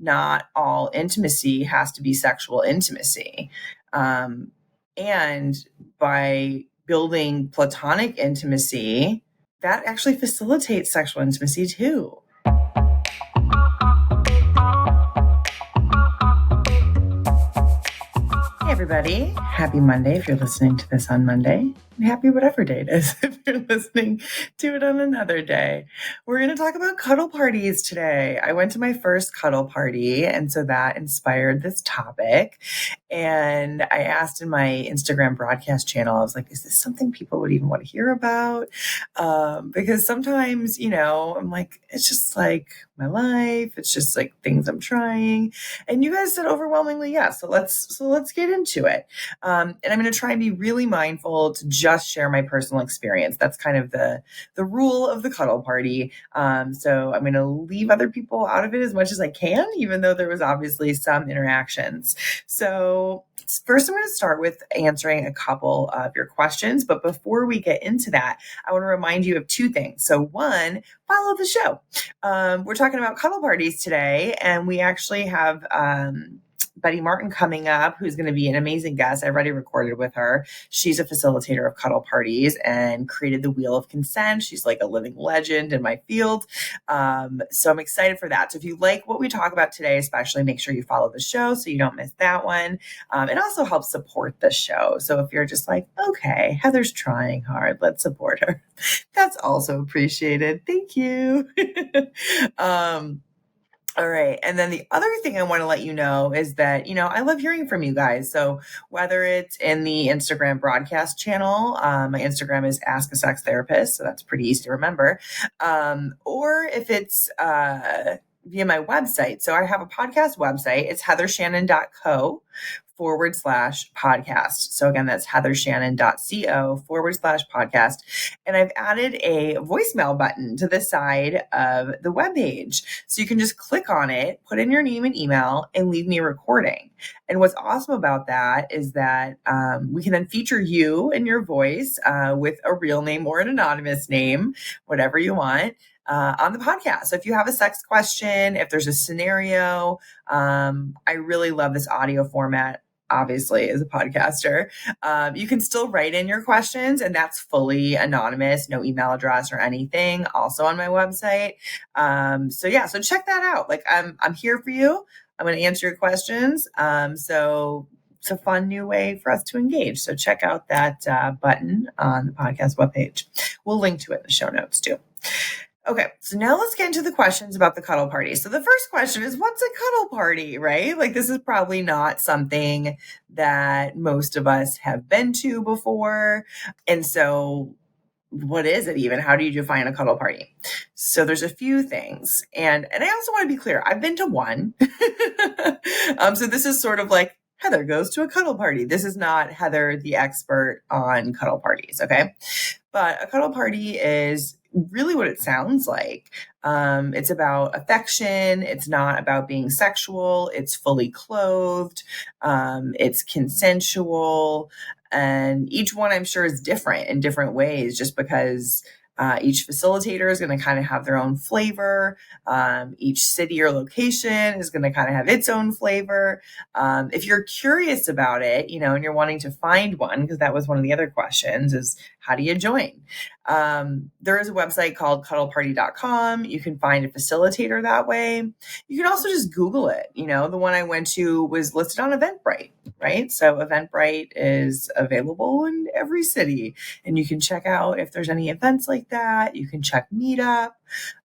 not all intimacy has to be sexual intimacy. And by building platonic intimacy, that actually facilitates sexual intimacy too. Hey everybody, happy Monday if you're listening to this on Monday, and happy whatever day it is if you're listening to it on another day. We're going to talk about cuddle parties today. I went to my first cuddle party, and so that inspired this topic. And I asked in my Instagram broadcast channel, I was like, is this something people would even want to hear about? Because sometimes, I'm like, it's just like my life. It's just like things I'm trying. And you guys said overwhelmingly yes. So let's get into it. And I'm going to try and be really mindful to just share my personal experience. That's kind of the rule of the cuddle party. So I'm going to leave other people out of it as much as I can, even though there was obviously some interactions. So first, I'm going to start with answering a couple of your questions. But before we get into that, I want to remind you of two things. So one, follow the show. We're talking about cuddle parties today, and we actually have Betty Martin coming up, who's going to be an amazing guest. I've already recorded with her. She's a facilitator of cuddle parties and created the Wheel of Consent. She's like a living legend in my field. So I'm excited for that. So if you like what we talk about today, especially make sure you follow the show so you don't miss that one. It also helps support the show. So if you're just like, okay, Heather's trying hard, let's support her. That's also appreciated. Thank you. All right. And then the other thing I want to let you know is that, I love hearing from you guys. So whether it's in the Instagram broadcast channel, my Instagram is Ask a Sex Therapist. So that's pretty easy to remember. Or if it's via my website. So I have a podcast website. It's heathershannon.co/podcast. So again, that's heathershannon.co/podcast. And I've added a voicemail button to the side of the webpage. So you can just click on it, put in your name and email, and leave me a recording. And what's awesome about that is that we can then feature you and your voice with a real name or an anonymous name, whatever you want. On the podcast. So if you have a sex question, if there's a scenario, I really love this audio format. Obviously, as a podcaster, you can still write in your questions, and that's fully anonymous, no email address or anything. Also on my website. So check that out. Like I'm here for you. I'm going to answer your questions. So it's a fun new way for us to engage. So check out that button on the podcast webpage. We'll link to it in the show notes too. Okay, so now let's get into the questions about the cuddle party. So the first question is, what's a cuddle party, right? Like this is probably not something that most of us have been to before. And so what is it even? How do you define a cuddle party? So there's a few things. And I also want to be clear, I've been to one. So this is sort of like Heather goes to a cuddle party. This is not Heather, the expert on cuddle parties, okay? But a cuddle party is really what it sounds like. It's about affection. It's not about being sexual. It's fully clothed. It's consensual. And each one I'm sure is different in different ways just because each facilitator is going to kind of have their own flavor. Each city or location is going to kind of have its own flavor. If you're curious about it, and you're wanting to find one, because that was one of the other questions, is how do you join? There is a website called cuddleparty.com. You can find a facilitator that way. You can also just Google it. The one I went to was listed on Eventbrite, right? So Eventbrite is available in every city, and you can check out if there's any events like that. You can check Meetup.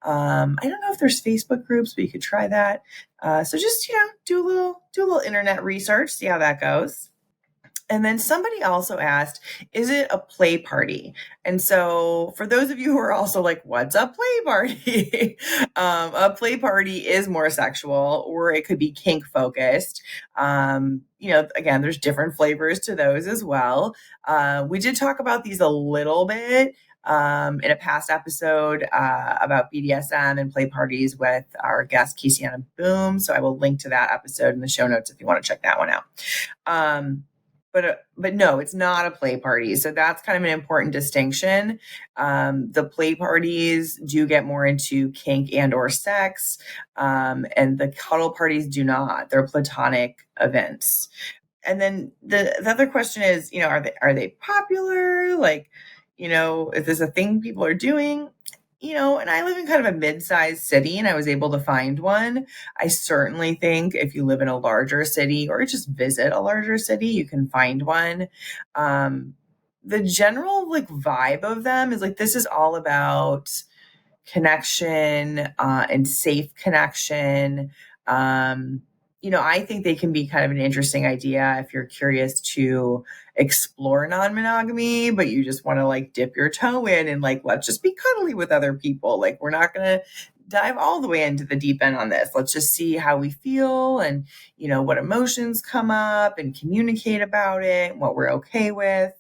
I don't know if there's Facebook groups, but you could try that. So just, do a little internet research, see how that goes. And then somebody also asked, is it a play party? And so for those of you who are also like, what's a play party? A play party is more sexual, or it could be kink focused. Again, there's different flavors to those as well. We did talk about these a little bit in a past episode about BDSM and play parties with our guest, Kisiana Boom. So I will link to that episode in the show notes if you want to check that one out. but no, it's not a play party. So that's kind of an important distinction. The play parties do get more into kink and or sex, and the cuddle parties do not. They're platonic events. And then the other question is, are they popular? Like, is this a thing people are doing? And I live in kind of a mid-sized city and I was able to find one. I certainly think if you live in a larger city or just visit a larger city, you can find one. The general like vibe of them is like, this is all about connection, and safe connection. I think they can be kind of an interesting idea if you're curious to explore non-monogamy, but you just want to like dip your toe in and like, let's just be cuddly with other people. Like, we're not going to dive all the way into the deep end on this. Let's just see how we feel and, what emotions come up and communicate about it and what we're okay with.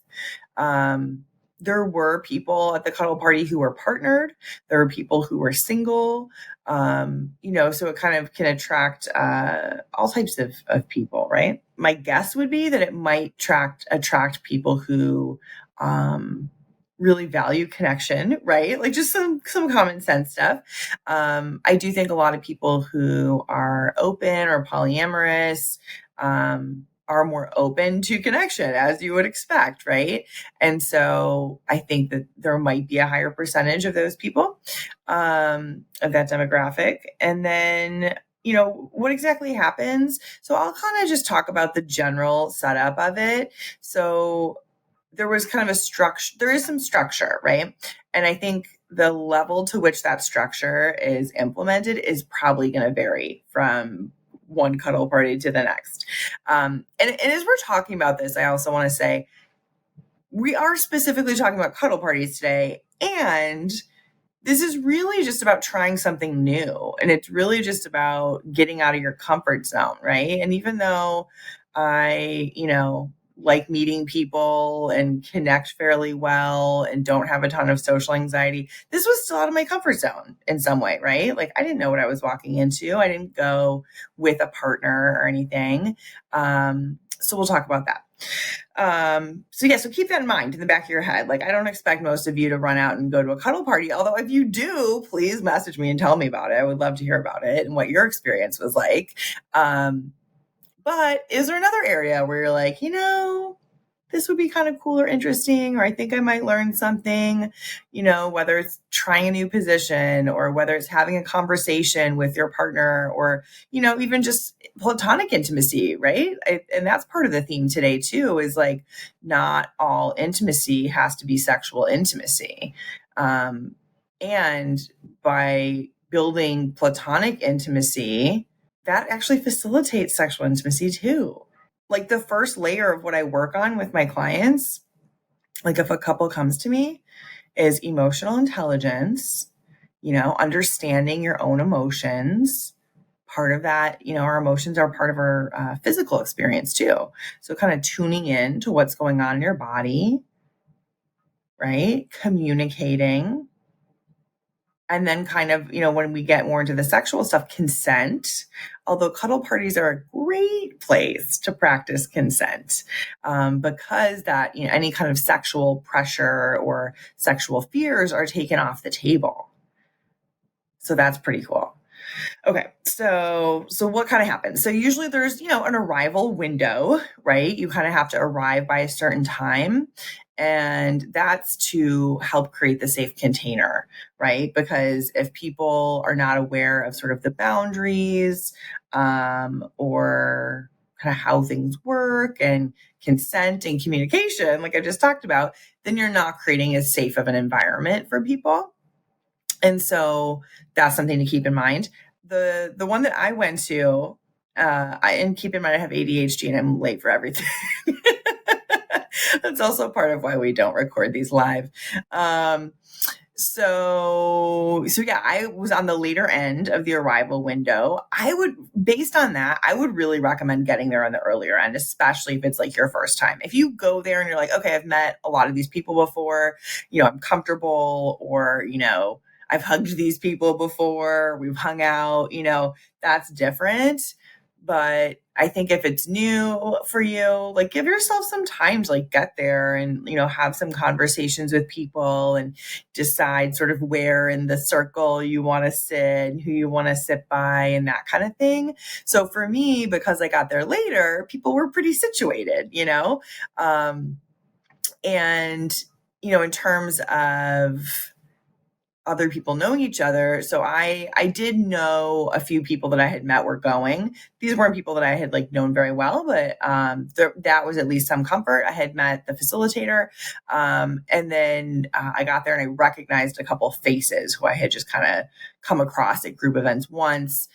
There were people at the cuddle party who were partnered. There were people who were single. So it kind of can attract all types of people, right? My guess would be that it might attract people who really value connection, right? Like just some common sense stuff. I do think a lot of people who are open or polyamorous are more open to connection, as you would expect, right? And so I think that there might be a higher percentage of those people, of that demographic. And then, what exactly happens? So I'll kind of just talk about the general setup of it. So there was kind of a structure, there is some structure, right? And I think the level to which that structure is implemented is probably going to vary from one cuddle party to the next. And as we're talking about this, I also want to say we are specifically talking about cuddle parties today. And this is really just about trying something new. And it's really just about getting out of your comfort zone, right? And even though I, like meeting people and connect fairly well and don't have a ton of social anxiety, this was still out of my comfort zone in some way, right? Like I didn't know what I was walking into. I didn't go with a partner or anything. So we'll talk about that. So keep that in mind in the back of your head. Like, I don't expect most of you to run out and go to a cuddle party. Although if you do, please message me and tell me about it. I would love to hear about it and what your experience was like. But is there another area where you're like, this would be kind of cool or interesting, or I think I might learn something, whether it's trying a new position or whether it's having a conversation with your partner or, even just platonic intimacy, right? And that's part of the theme today too, is like not all intimacy has to be sexual intimacy. And by building platonic intimacy, that actually facilitates sexual intimacy too. Like the first layer of what I work on with my clients, like if a couple comes to me, is emotional intelligence, understanding your own emotions. Part of that, our emotions are part of our physical experience too. So kind of tuning in to what's going on in your body, right? Communicating. And then kind of, when we get more into the sexual stuff, consent, although cuddle parties are a great place to practice consent, because that, any kind of sexual pressure or sexual fears are taken off the table. So that's pretty cool. Okay. So what kind of happens? So usually there's, an arrival window, right? You kind of have to arrive by a certain time. And that's to help create the safe container, right? Because if people are not aware of sort of the boundaries, or kind of how things work and consent and communication, like I just talked about, then you're not creating as safe of an environment for people. And so that's something to keep in mind. The one that I went to, and keep in mind I have ADHD and I'm late for everything. That's also part of why we don't record these live. So yeah, I was on the later end of the arrival window. Based on that, I would really recommend getting there on the earlier end, especially if it's like your first time. If you go there and you're like, okay, I've met a lot of these people before, I'm comfortable, or, I've hugged these people before, we've hung out, that's different. But I think if it's new for you, like give yourself some time to like get there and, have some conversations with people and decide sort of where in the circle you want to sit and who you want to sit by and that kind of thing. So for me, because I got there later, people were pretty situated, and, in terms of other people knowing each other. So I did know a few people that I had met were going. These weren't people that I had like known very well, but that was at least some comfort. I had met the facilitator, and then I got there and I recognized a couple faces who I had just kind of come across at group events once,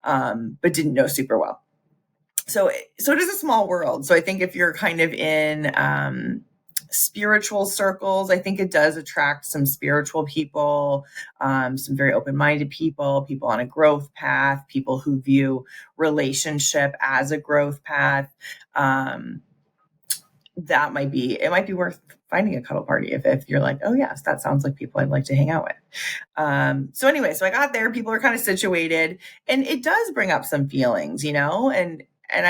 but didn't know super well. So it is a small world. So I think if you're kind of in spiritual circles, I think it does attract some spiritual people, some very open-minded people on a growth path, people who view relationship as a growth path. It might be worth finding a cuddle party if you're like, oh yes, that sounds like people I'd like to hang out with. So I got there, people are kind of situated, and it does bring up some feelings,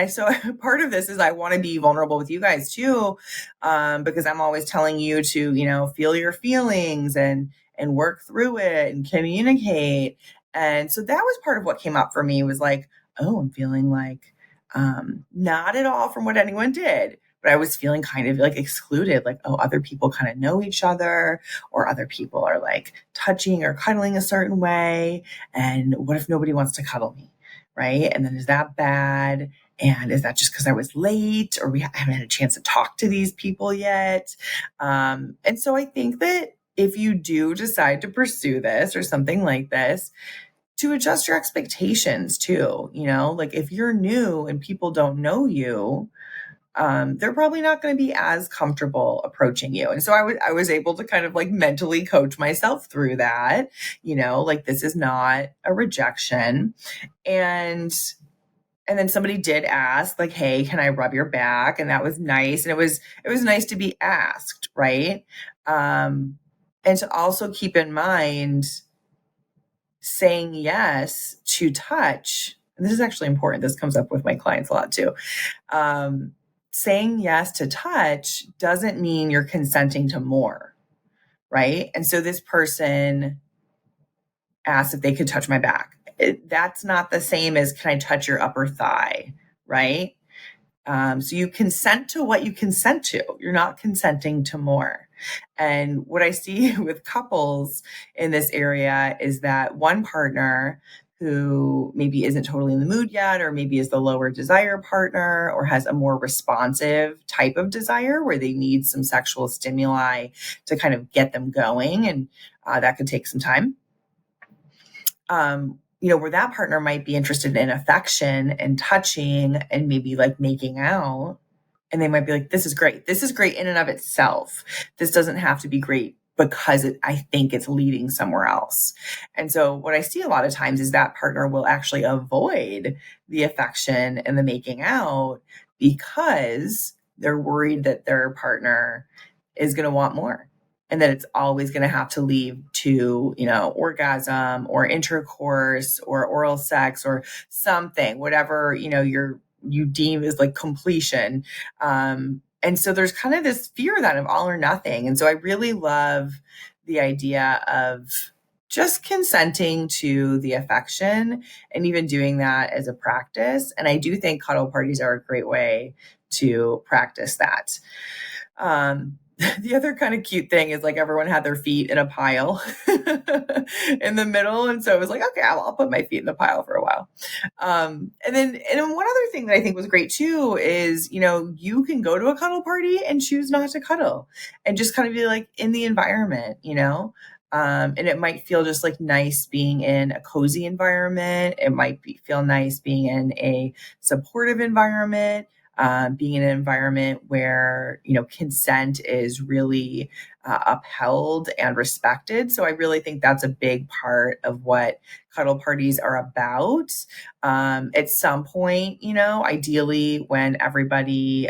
so part of this is I want to be vulnerable with you guys too, because I'm always telling you to, feel your feelings and work through it and communicate. And so that was part of what came up for me was like, oh, I'm feeling like not at all from what anyone did, but I was feeling kind of like excluded, like, oh, other people kind of know each other, or other people are like touching or cuddling a certain way. And what if nobody wants to cuddle me? Right. And then is that bad? And is that just because I was late or we haven't had a chance to talk to these people yet? And so I think that if you do decide to pursue this or something like this, to adjust your expectations too, like if you're new and people don't know you, they're probably not going to be as comfortable approaching you. And so I was able to kind of like mentally coach myself through that, like this is not a rejection. And then somebody did ask like, hey, can I rub your back? And that was nice. And it was nice to be asked. Right. And to also keep in mind saying yes to touch. And this is actually important. This comes up with my clients a lot too. Saying yes to touch doesn't mean you're consenting to more. Right. And so this person asked if they could touch my back. That's not the same as can I touch your upper thigh, right? So you consent to what you consent to. You're not consenting to more. And what I see with couples in this area is that one partner who maybe isn't totally in the mood yet, or maybe is the lower desire partner, or has a more responsive type of desire where they need some sexual stimuli to kind of get them going. And that could take some time. Where that partner might be interested in affection and touching and maybe like making out. And they might be like, this is great. This is great in and of itself. This doesn't have to be great because I think it's leading somewhere else. And so what I see a lot of times is that partner will actually avoid the affection and the making out because they're worried that their partner is going to want more. And that it's always going to have to lead to, orgasm or intercourse or oral sex or something, whatever, you deem as like completion. And so there's kind of this fear then of all or nothing. And so I really love the idea of just consenting to the affection and even doing that as a practice. And I do think cuddle parties are a great way to practice that. The other kind of cute thing is like everyone had their feet in a pile in the middle. And so it was like, okay, I'll put my feet in the pile for a while. And then one other thing that I think was great too is, you can go to a cuddle party and choose not to cuddle and just kind of be like in the environment, and it might feel just like nice being in a cozy environment. It might feel nice being in a supportive environment. Being in an environment where, consent is really upheld and respected. So I really think that's a big part of what cuddle parties are about. At some point, ideally when everybody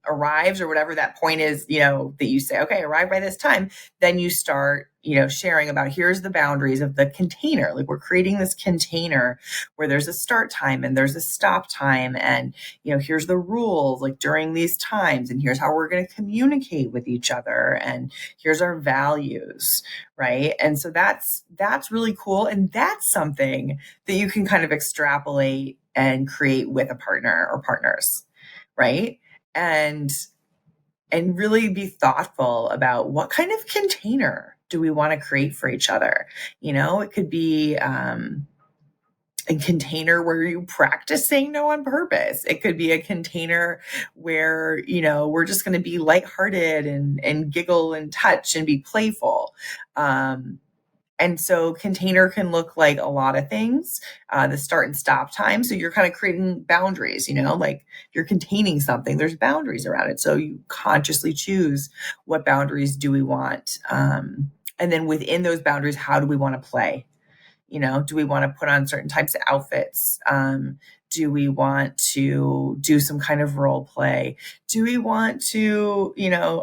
arrives, or whatever that point is, that you say, okay, arrive by this time, then you start sharing about, here's the boundaries of the container. Like, we're creating this container where there's a start time and there's a stop time, and here's the rules like during these times, and here's how we're going to communicate with each other, and here's our values, right? And so that's really cool, and that's something that you can kind of extrapolate and create with a partner or partners, right? And really be thoughtful about what kind of container do we want to create for each other. It could be a container where you practice saying no on purpose. It could be a container where, we're just going to be lighthearted and giggle and touch and be playful. And so container can look like a lot of things, the start and stop time. So you're kind of creating boundaries, like you're containing something, there's boundaries around it. So you consciously choose, what boundaries do we want? And then within those boundaries, how do we want to play? Do we want to put on certain types of outfits? Do we want to do some kind of role play? Do we want to,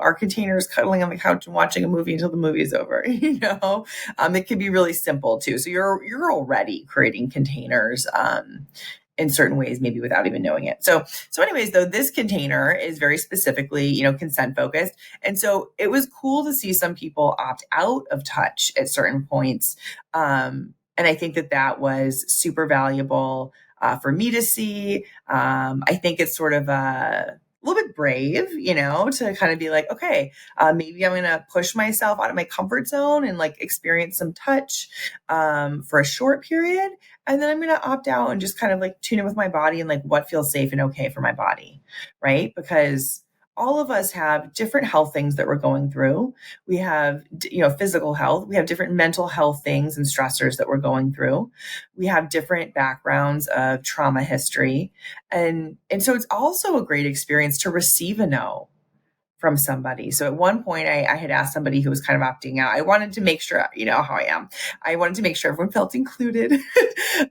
our containers cuddling on the couch and watching a movie until the movie is over? It can be really simple too. So you're already creating containers in certain ways, maybe without even knowing it. So anyways, though, this container is very specifically, consent focused. And so it was cool to see some people opt out of touch at certain points. And I think that was super valuable for me to see. I think it's sort of a little bit brave, to kind of be like, okay, maybe I'm going to push myself out of my comfort zone and like experience some touch for a short period. And then I'm going to opt out and just kind of like tune in with my body and like what feels safe and okay for my body, right? Because all of us have different health things that we're going through. We have, physical health. We have different mental health things and stressors that we're going through. We have different backgrounds of trauma history. And so it's also a great experience to receive a no from somebody. So at one point I had asked somebody who was kind of opting out. I wanted to make sure, how I am. I wanted to make sure everyone felt included.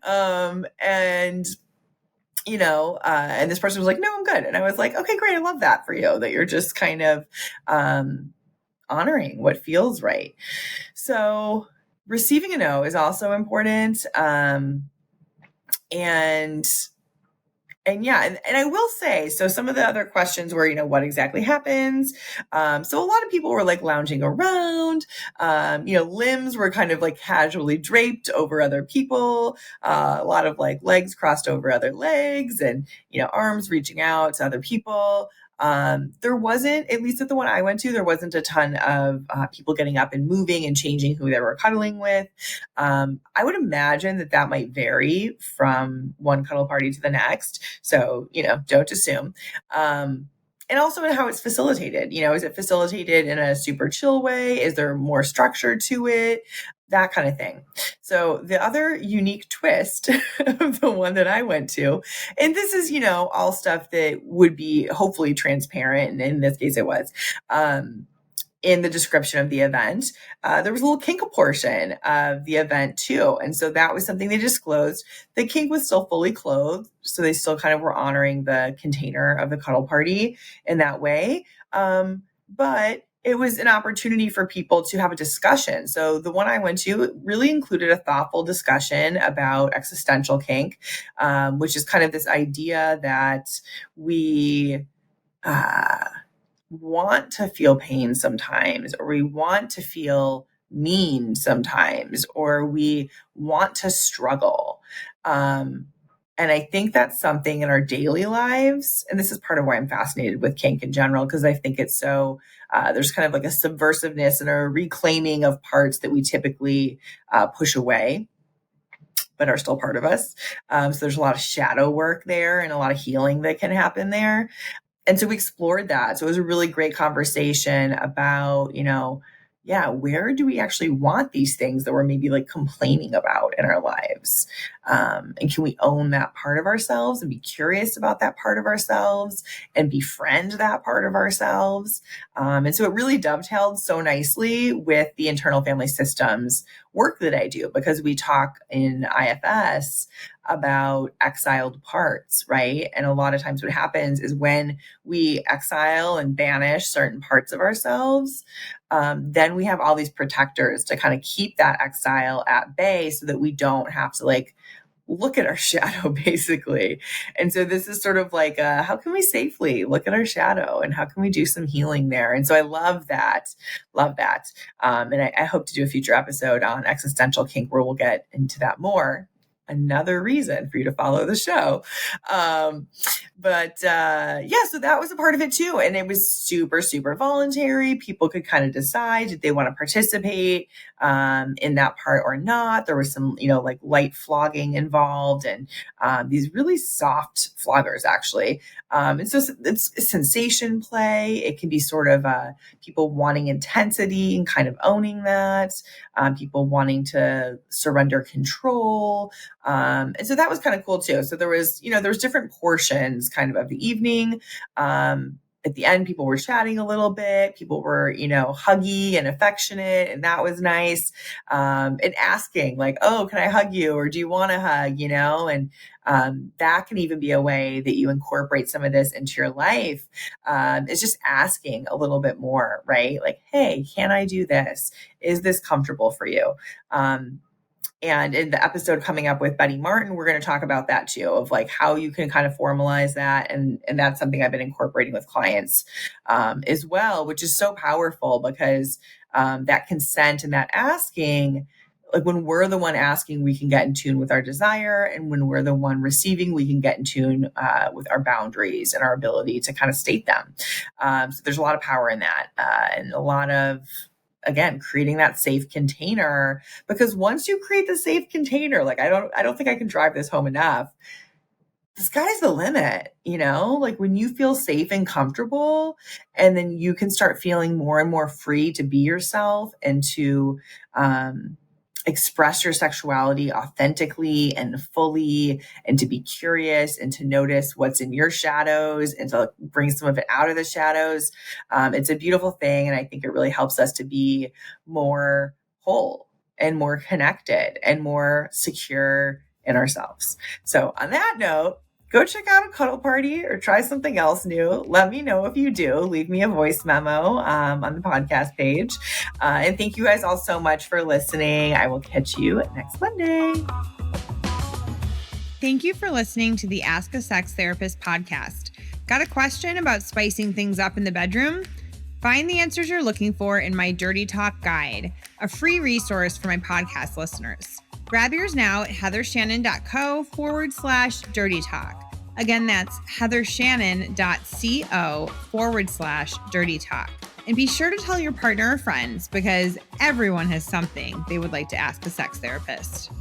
And this person was like, no, I'm good. And I was like, okay, great. I love that for you, that you're just kind of honoring what feels right. So receiving a no is also important. And I will say, so some of the other questions were, what exactly happens? So a lot of people were like lounging around, limbs were kind of like casually draped over other people, a lot of like legs crossed over other legs, and, arms reaching out to other people. There wasn't, at least at the one I went to, there wasn't a ton of people getting up and moving and changing who they were cuddling with. I would imagine that might vary from one cuddle party to the next. So, don't assume. And also in how it's facilitated. Is it facilitated in a super chill way? Is there more structure to it? That kind of thing. So the other unique twist of the one that I went to, and this is, all stuff that would be hopefully transparent, and in this case it was, in the description of the event, there was a little kink portion of the event too. And so that was something they disclosed. The kink was still fully clothed, so they still kind of were honoring the container of the cuddle party in that way. But it was an opportunity for people to have a discussion. So the one I went to really included a thoughtful discussion about existential kink, which is kind of this idea that we want to feel pain sometimes, or we want to feel mean sometimes, or we want to struggle. And I think that's something in our daily lives. And this is part of why I'm fascinated with kink in general, because I think it's so, there's kind of like a subversiveness and a reclaiming of parts that we typically push away, but are still part of us. So there's a lot of shadow work there and a lot of healing that can happen there. And so we explored that. So it was a really great conversation about, where do we actually want these things that we're maybe like complaining about in our lives? And can we own that part of ourselves and be curious about that part of ourselves and befriend that part of ourselves? And so it really dovetailed so nicely with the internal family systems work that I do, because we talk in IFS about exiled parts, right? And a lot of times what happens is when we exile and banish certain parts of ourselves, then we have all these protectors to kind of keep that exile at bay so that we don't have to like look at our shadow, basically. And so this is sort of like, how can we safely look at our shadow and how can we do some healing there? And so I love that. And I hope to do a future episode on existential kink where we'll get into that more. Another reason for you to follow the show. So that was a part of it too. And it was super, super voluntary. People could kind of decide, did they want to participate in that part or not? There was some, like light flogging involved and these really soft floggers actually. And so it's sensation play. It can be sort of people wanting intensity and kind of owning that, people wanting to surrender control. And so that was kind of cool too. So there was different portions kind of the evening. At the end, people were chatting a little bit. People were, huggy and affectionate, and that was nice. And asking like, "Oh, can I hug you?" Or "Do you want to hug?" And that can even be a way that you incorporate some of this into your life. It's just asking a little bit more, right? Like, "Hey, can I do this? Is this comfortable for you?" And in the episode coming up with Betty Martin, we're going to talk about that too, of like how you can kind of formalize that. And that's something I've been incorporating with clients as well, which is so powerful because that consent and that asking, like when we're the one asking, we can get in tune with our desire. And when we're the one receiving, we can get in tune with our boundaries and our ability to kind of state them. So there's a lot of power in that and a lot of, again, creating that safe container, because once you create the safe container, like I don't think I can drive this home enough. The sky's the limit, like when you feel safe and comfortable, and then you can start feeling more and more free to be yourself and to express your sexuality authentically and fully, and to be curious and to notice what's in your shadows and to bring some of it out of the shadows. It's a beautiful thing. And I think it really helps us to be more whole and more connected and more secure in ourselves. So on that note, go check out a cuddle party or try something else new. Let me know if you do. Leave me a voice memo on the podcast page. And thank you guys all so much for listening. I will catch you next Monday. Thank you for listening to the Ask a Sex Therapist podcast. Got a question about spicing things up in the bedroom? Find the answers you're looking for in my Dirty Talk Guide, a free resource for my podcast listeners. Grab yours now at heathershannon.co/dirty talk. Again, that's heathershannon.co/dirty talk. And be sure to tell your partner or friends, because everyone has something they would like to ask a sex therapist.